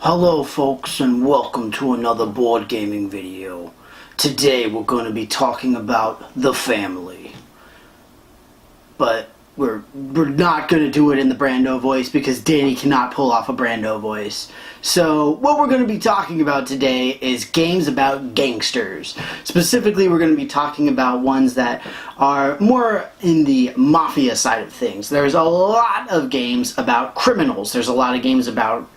Hello folks, and welcome to another board gaming video. Today we're going to be talking about the family. But we're not going to do it in the Brando voice because Danny cannot pull off a Brando voice. So what we're going to be talking about today is games about gangsters. Specifically, we're going to be talking about ones that are more in the Mafia side of things. There's a lot of games about criminals. There's a lot of games about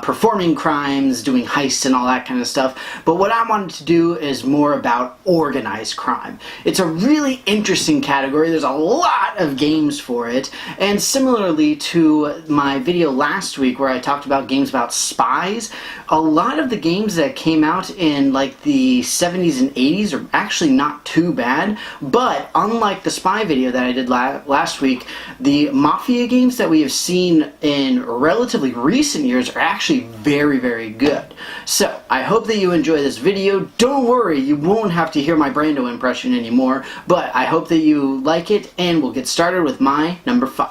performing crimes, doing heists and all that kind of stuff. But what I wanted to do is more about organized crime. It's a really interesting category. There's a lot of games for it. And similarly to my video last week where I talked about games about spies, a lot of the games that came out in like the 70s and 80s are actually not too bad. But unlike the spy video that I did last week, the Mafia games that we have seen in relatively recent years are actually very, very good. So I hope that you enjoy this video. Don't worry, you won't have to hear my Brando impression anymore, but I hope that you like it, and we'll get started with my number 5.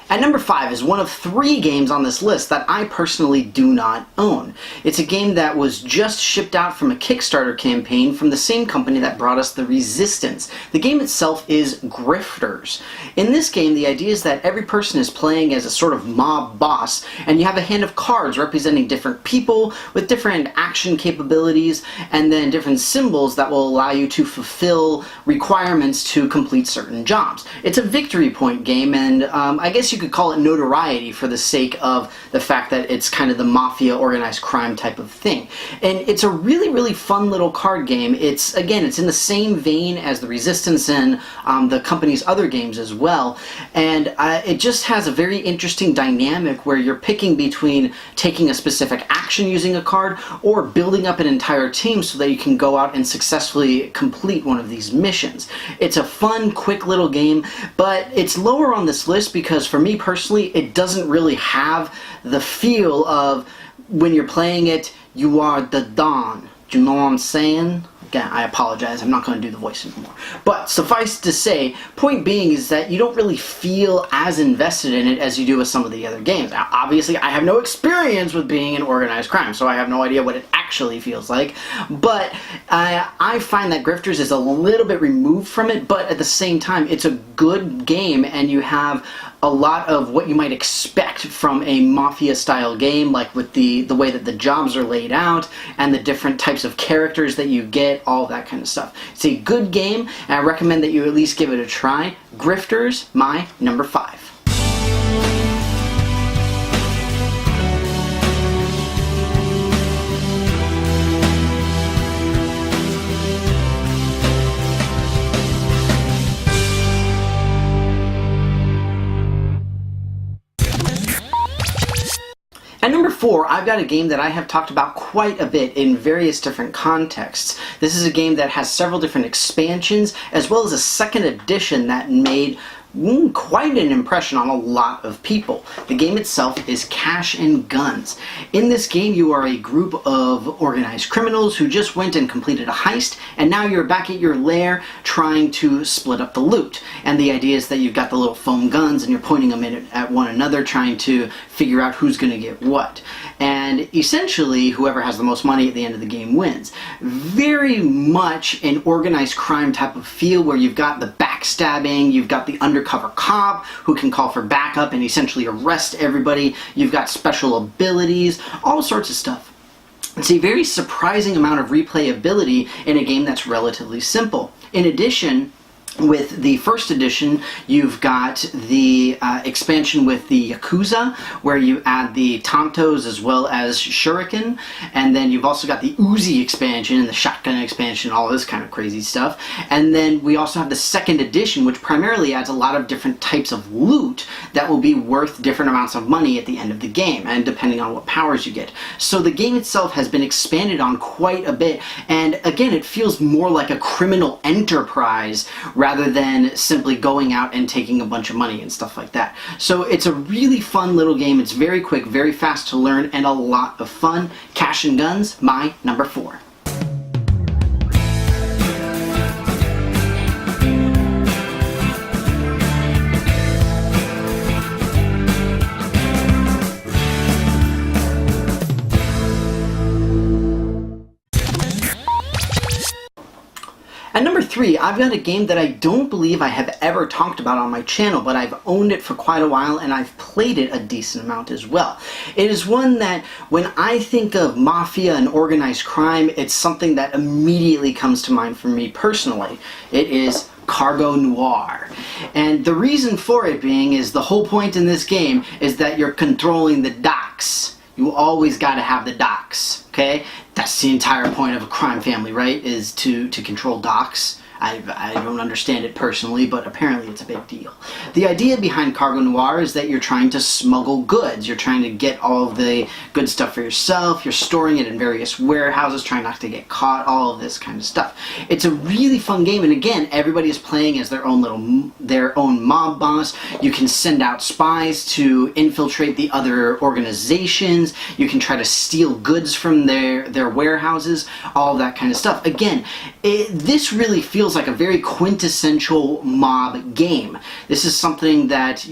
At number 5 is one of 3 games on this list that I personally do not own. It's a game that was just shipped out from a Kickstarter campaign from the same company that brought us The Resistance. The game itself is Grifters. In this game, the idea is that every person is playing as a sort of mob boss, and you have a hand of cards representing different people with different action capabilities, and then different symbols that will allow you to fulfill requirements to complete certain jobs. It's a victory point game, and I guess you could call it notoriety for the sake of the fact that it's kind of the Mafia organized crime type of thing. And it's a really, really fun little card game. It's in the same vein as The Resistance and the company's other games as well. And it just has a very interesting dynamic where you're picking between taking a specific action using a card or building up an entire team so that you can go out and successfully complete one of these missions. It's a fun, quick little game, but it's lower on this list because for me personally, it doesn't really have the feel of when you're playing it, you are the Don. Do you know what I'm saying? Again, I apologize, I'm not going to do the voice anymore. But suffice to say, point being is that you don't really feel as invested in it as you do with some of the other games. Now, obviously, I have no experience with being in organized crime, so I have no idea what it actually feels like. But I find that Grifters is a little bit removed from it, but at the same time, it's a good game, and you have a lot of what you might expect from a Mafia-style game, like with the way that the jobs are laid out and the different types of characters that you get, all that kind of stuff. It's a good game, and I recommend that you at least give it a try. Grifters, my number 5. At number 4, I've got a game that I have talked about quite a bit in various different contexts. This is a game that has several different expansions, as well as a second edition that made quite an impression on a lot of people. The game itself is Cash and Guns. In this game, you are a group of organized criminals who just went and completed a heist, and now you're back at your lair trying to split up the loot. And the idea is that you've got the little foam guns and you're pointing them at one another, trying to figure out who's going to get what. And essentially, whoever has the most money at the end of the game wins. Very much an organized crime type of feel where you've got the backstabbing, you've got the undercover cop who can call for backup and essentially arrest everybody, you've got special abilities, all sorts of stuff. It's a very surprising amount of replayability in a game that's relatively simple. In addition, with the first edition, you've got the expansion with the Yakuza, where you add the Tontos as well as Shuriken, and then you've also got the Uzi expansion and the Shotgun expansion, all this kind of crazy stuff. And then we also have the second edition, which primarily adds a lot of different types of loot that will be worth different amounts of money at the end of the game, and depending on what powers you get. So the game itself has been expanded on quite a bit, and again, it feels more like a criminal enterprise rather than simply going out and taking a bunch of money and stuff like that. So it's a really fun little game. It's very quick, very fast to learn, and a lot of fun. Cash and Guns, my number 4. 3, I've got a game that I don't believe I have ever talked about on my channel, but I've owned it for quite a while and I've played it a decent amount as well. It is one that when I think of Mafia and organized crime, it's something that immediately comes to mind for me personally. It is Cargo Noir. And the reason for it being is the whole point in this game is that you're controlling the docks. You always got to have the docks, okay? That's the entire point of a crime family, right? Is to control docks. I don't understand it personally, but apparently it's a big deal. The idea behind Cargo Noir is that you're trying to smuggle goods. You're trying to get all of the good stuff for yourself. You're storing it in various warehouses, trying not to get caught, all of this kind of stuff. It's a really fun game, and again, everybody is playing as their own mob boss. You can send out spies to infiltrate the other organizations. You can try to steal goods from their warehouses, all of that kind of stuff. Again, this really feels like a very quintessential mob game. This is something that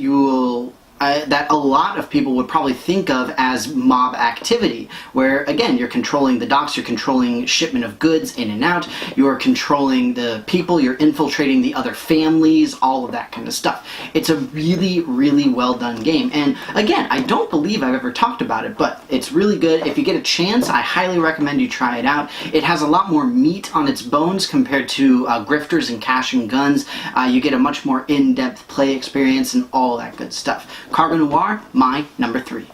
that a lot of people would probably think of as mob activity, where again you're controlling the docks, you're controlling shipment of goods in and out, you're controlling the people, you're infiltrating the other families, all of that kind of stuff. It's a really, really well done game, and again, I don't believe I've ever talked about it, but it's really good. If you get a chance, I highly recommend you try it out. It has a lot more meat on its bones compared to Grifters and Cash and Guns. You get a much more in-depth play experience and all that good stuff. Cargo Noir, my number 3.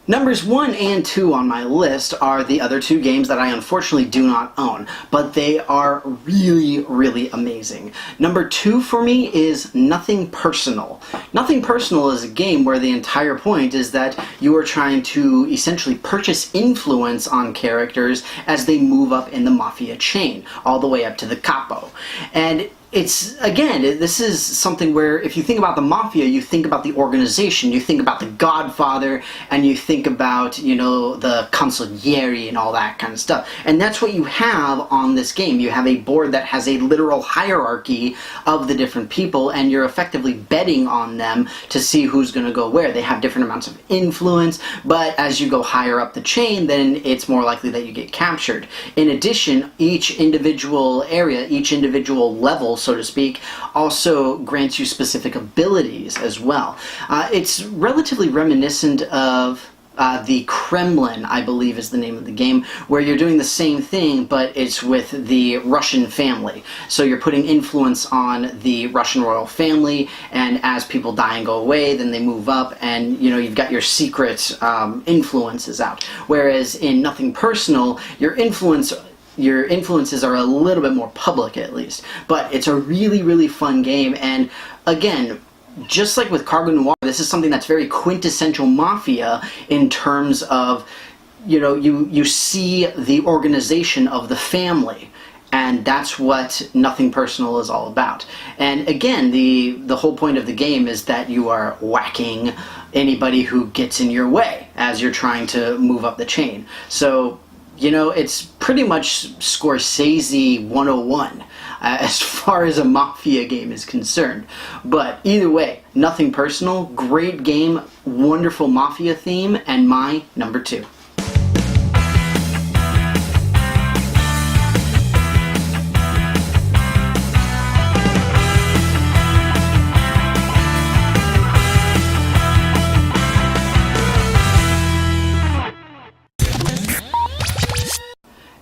Numbers 1 and 2 on my list are the other two games that I unfortunately do not own, but they are really, really amazing. Number 2 for me is Nothing Personal. Nothing Personal is a game where the entire point is that you are trying to essentially purchase influence on characters as they move up in the Mafia chain, all the way up to the capo. And it's, again, this is something where if you think about the Mafia, you think about the organization, you think about the Godfather, and you think about, you know, the consigliere and all that kind of stuff. And that's what you have on this game. You have a board that has a literal hierarchy of the different people, and you're effectively betting on them to see who's going to go where. They have different amounts of influence, but as you go higher up the chain, then it's more likely that you get captured. In addition, each individual area, each individual level, so to speak, also grants you specific abilities as well. It's relatively reminiscent of the Kremlin, I believe is the name of the game, where you're doing the same thing, but it's with the Russian family. So you're putting influence on the Russian royal family, and as people die and go away, then they move up, and you know, you've got your secret influences out. Whereas in Nothing Personal, your influences are a little bit more public, at least. But it's a really, really fun game, and again, just like with Cargo Noir, this is something that's very quintessential Mafia in terms of, you know, you see the organization of the family. And that's what Nothing Personal is all about. And again, the whole point of the game is that you are whacking anybody who gets in your way as you're trying to move up the chain. So, you know, it's pretty much Scorsese 101 as far as a Mafia game is concerned. But either way, Nothing Personal, great game, wonderful Mafia theme, and my number 2.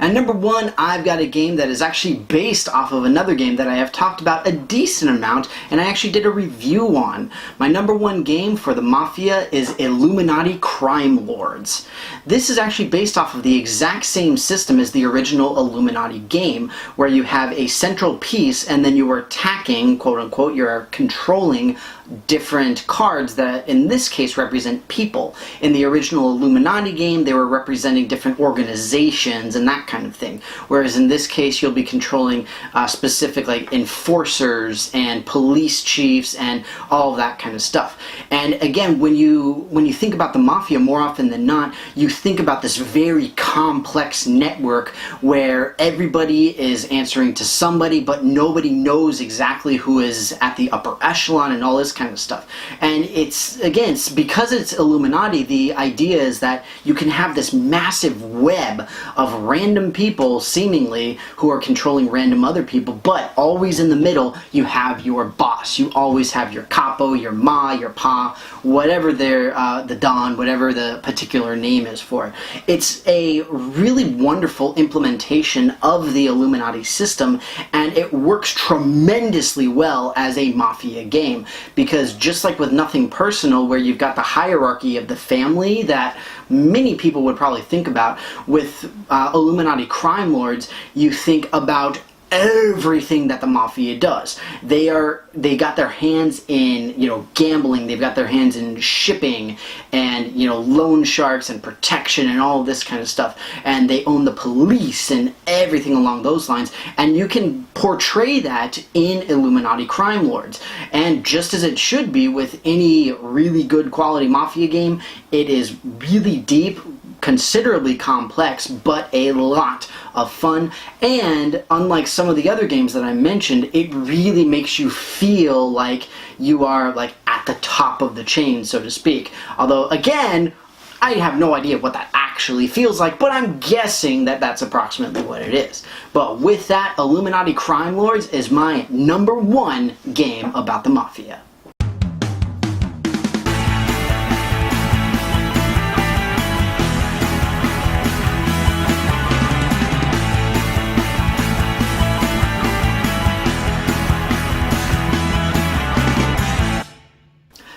And number 1, I've got a game that is actually based off of another game that I have talked about a decent amount, and I actually did a review on. My number 1 game for the Mafia is Illuminati Crime Lords. This is actually based off of the exact same system as the original Illuminati game, where you have a central piece and then you are attacking, quote unquote, you're controlling different cards that in this case represent people. In the original Illuminati game, they were representing different organizations and that kind of thing, whereas in this case you'll be controlling specific like enforcers and police chiefs and all of that kind of stuff. And again, when you think about the Mafia, more often than not you think about this very complex network where everybody is answering to somebody, but nobody knows exactly who is at the upper echelon and all this kind of stuff. And it's because it's Illuminati, the idea is that you can have this massive web of random people seemingly who are controlling random other people, but always in the middle you have your boss. You always have your capo, your ma, your pa, whatever the don, whatever the particular name is for it. It's a really wonderful implementation of the Illuminati system, and it works tremendously well as a Mafia game, because just like with Nothing Personal, where you've got the hierarchy of the family that many people would probably think about, with Illuminati crime lords, you think about everything that the Mafia does. They got their hands in, gambling, they've got their hands in shipping and, loan sharks and protection and all this kind of stuff. And they own the police and everything along those lines. And you can portray that in Illuminati crime lords. And just as it should be with any really good quality Mafia game, it is really deep, considerably complex, but a lot of fun. And unlike some of the other games that I mentioned, it really makes you feel like you are like at the top of the chain, so to speak. Although again, I have no idea what that actually feels like, but I'm guessing that that's approximately what it is. But with that, Illuminati Crime Lords is my #1 game about the Mafia.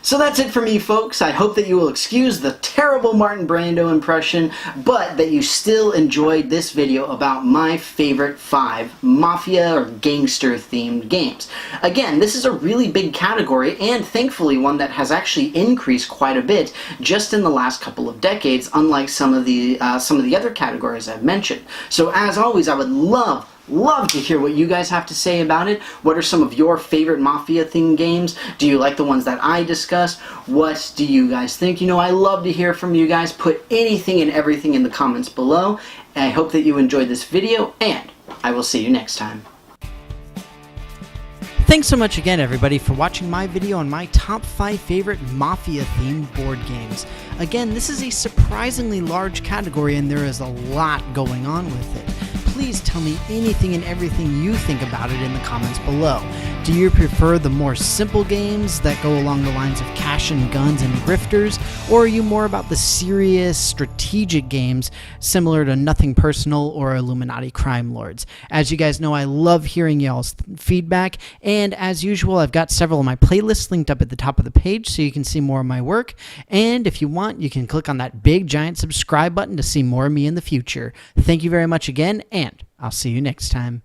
So that's it for me, folks. I hope that you will excuse the terrible Martin Brando impression, but that you still enjoyed this video about my favorite 5 Mafia or gangster-themed games. Again, this is a really big category, and thankfully one that has actually increased quite a bit just in the last couple of decades, unlike some of the other categories I've mentioned. So as always, I would love to hear what you guys have to say about it. What are some of your favorite Mafia-themed games? Do you like the ones that I discussed? What do you guys think? I love to hear from you guys. Put anything and everything in the comments below. And I hope that you enjoyed this video, and I will see you next time. Thanks so much again, everybody, for watching my video on my top 5 favorite Mafia-themed board games. Again, this is a surprisingly large category, and there is a lot going on with it. Please tell me anything and everything you think about it in the comments below. Do you prefer the more simple games that go along the lines of Cash and Guns and Grifters, or are you more about the serious, strategic games similar to Nothing Personal or Illuminati Crime Lords? As you guys know, I love hearing y'all's feedback, and as usual, I've got several of my playlists linked up at the top of the page so you can see more of my work, and if you want, you can click on that big giant subscribe button to see more of me in the future. Thank you very much again, and I'll see you next time.